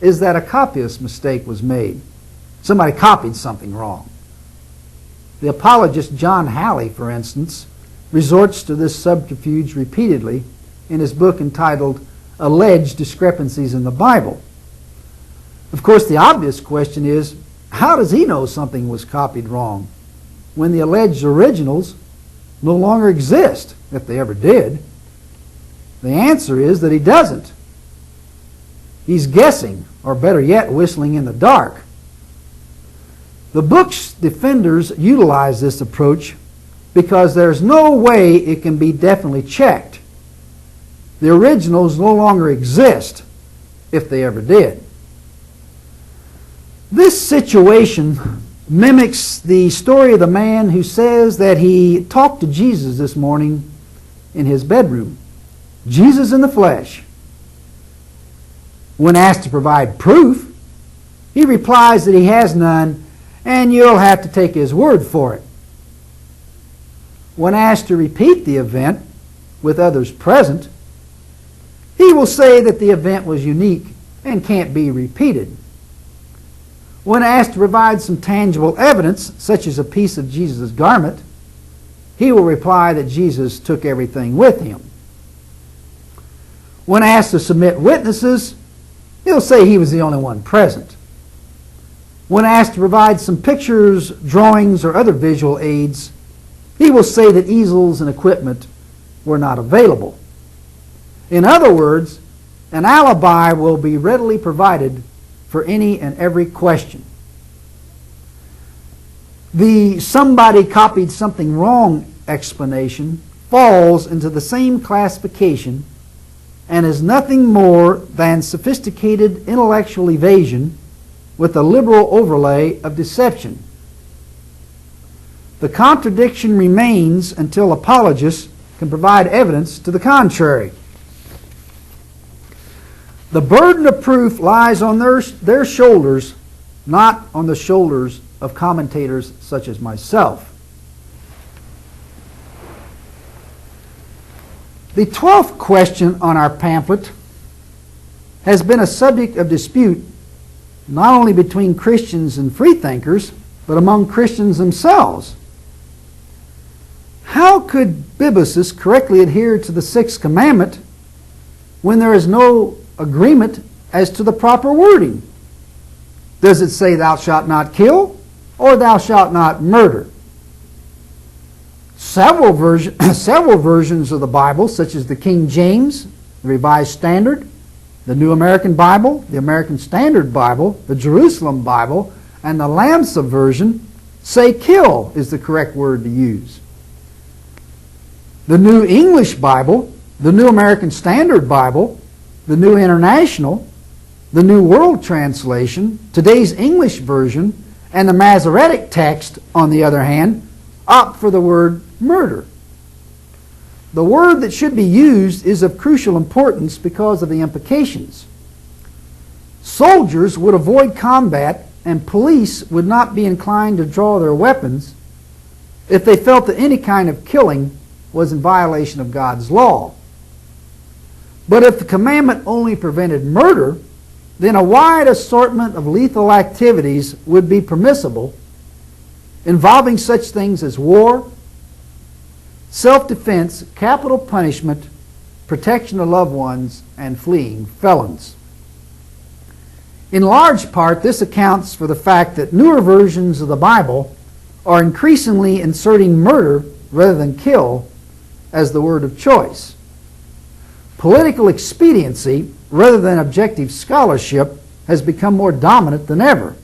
is that a copyist mistake was made. Somebody copied something wrong. The apologist John Halley, for instance, resorts to this subterfuge repeatedly in his book entitled Alleged Discrepancies in the Bible. Of course, the obvious question is, how does he know something was copied wrong when the alleged originals no longer exist, if they ever did? The answer is that he doesn't. He's guessing, or better yet, whistling in the dark. The book's defenders utilize this approach because there's no way it can be definitely checked. The originals no longer exist, if they ever did. This situation mimics the story of the man who says that he talked to Jesus this morning in his bedroom. Jesus in the flesh. When asked to provide proof, he replies that he has none, and you'll have to take his word for it. When asked to repeat the event with others present, he will say that the event was unique and can't be repeated. When asked to provide some tangible evidence, such as a piece of Jesus' garment, he will reply that Jesus took everything with him. When asked to submit witnesses, he'll say he was the only one present. When asked to provide some pictures, drawings, or other visual aids, he will say that easels and equipment were not available. In other words, an alibi will be readily provided for any and every question. The somebody copied something wrong explanation falls into the same classification and is nothing more than sophisticated intellectual evasion with a liberal overlay of deception. The contradiction remains until apologists can provide evidence to the contrary. The burden of proof lies on their shoulders, not on the shoulders of commentators such as myself. The 12th question on our pamphlet has been a subject of dispute not only between Christians and freethinkers, but among Christians themselves. How could biblicist correctly adhere to the sixth commandment when there is no agreement as to the proper wording? Does it say thou shalt not kill or thou shalt not murder? Several versions of the Bible, such as the King James, the Revised Standard, the New American Bible, the American Standard Bible, the Jerusalem Bible, and the Lamsa version, say kill is the correct word to use. The New English Bible, the New American Standard Bible, the New International, the New World Translation, today's English version, and the Masoretic text, on the other hand, opt for the word murder. The word that should be used is of crucial importance because of the implications. Soldiers would avoid combat and police would not be inclined to draw their weapons if they felt that any kind of killing was in violation of God's law. But if the commandment only prevented murder, then a wide assortment of lethal activities would be permissible, involving such things as war, self-defense, capital punishment, protection of loved ones, and fleeing felons. In large part, this accounts for the fact that newer versions of the Bible are increasingly inserting murder rather than kill as the word of choice. Political expediency, rather than objective scholarship, has become more dominant than ever.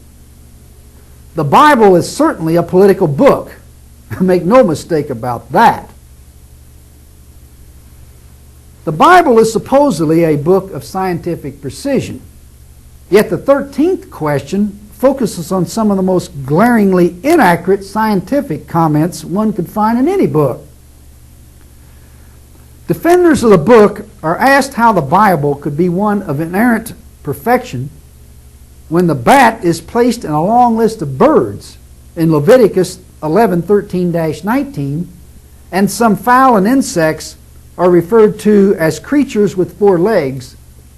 The Bible is certainly a political book. Make no mistake about that. The Bible is supposedly a book of scientific precision. Yet the 13th question focuses on some of the most glaringly inaccurate scientific comments one could find in any book. Defenders of the book are asked how the Bible could be one of inerrant perfection when the bat is placed in a long list of birds in Leviticus 11:13-19, and some fowl and insects are referred to as creatures with 4 legs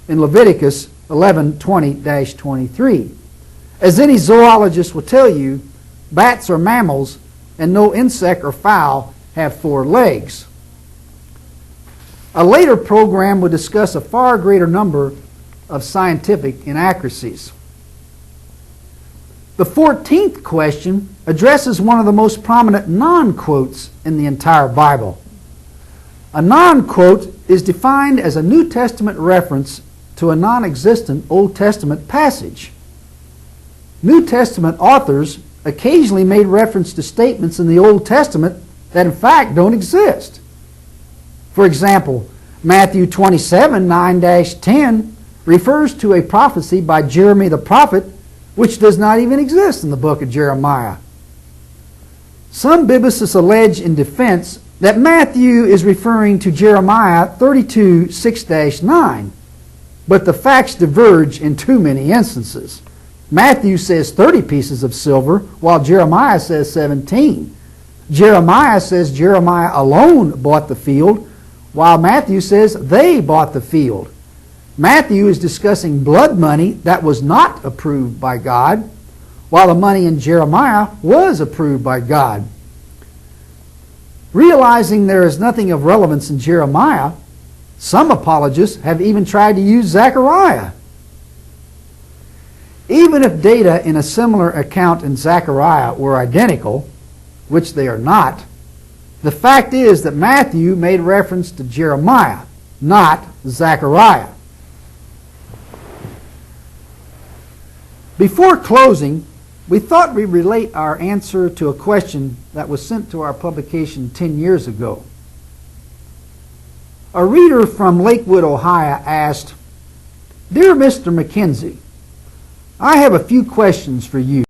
in Leviticus 11:20-23. As any zoologist will tell you, bats are mammals and no insect or fowl have 4 legs. A later program will discuss a far greater number of scientific inaccuracies. The 14th question addresses one of the most prominent non-quotes in the entire Bible. A non-quote is defined as a New Testament reference to a non-existent Old Testament passage. New Testament authors occasionally made reference to statements in the Old Testament that in fact don't exist. For example, Matthew 27:9-10 refers to a prophecy by Jeremy the prophet which does not even exist in the book of Jeremiah. Some biblicist allege in defense that Matthew is referring to Jeremiah 32:6-9, but the facts diverge in too many instances. Matthew says 30 pieces of silver, while Jeremiah says 17. Jeremiah says Jeremiah alone bought the field, while Matthew says they bought the field. Matthew is discussing blood money that was not approved by God, while the money in Jeremiah was approved by God. Realizing there is nothing of relevance in Jeremiah, some apologists have even tried to use Zechariah. Even if data in a similar account in Zechariah were identical, which they are not, the fact is that Matthew made reference to Jeremiah, not Zechariah. Before closing, we thought we'd relate our answer to a question that was sent to our publication 10 years ago. A reader from Lakewood, Ohio asked, "Dear Mr. McKenzie, I have a few questions for you.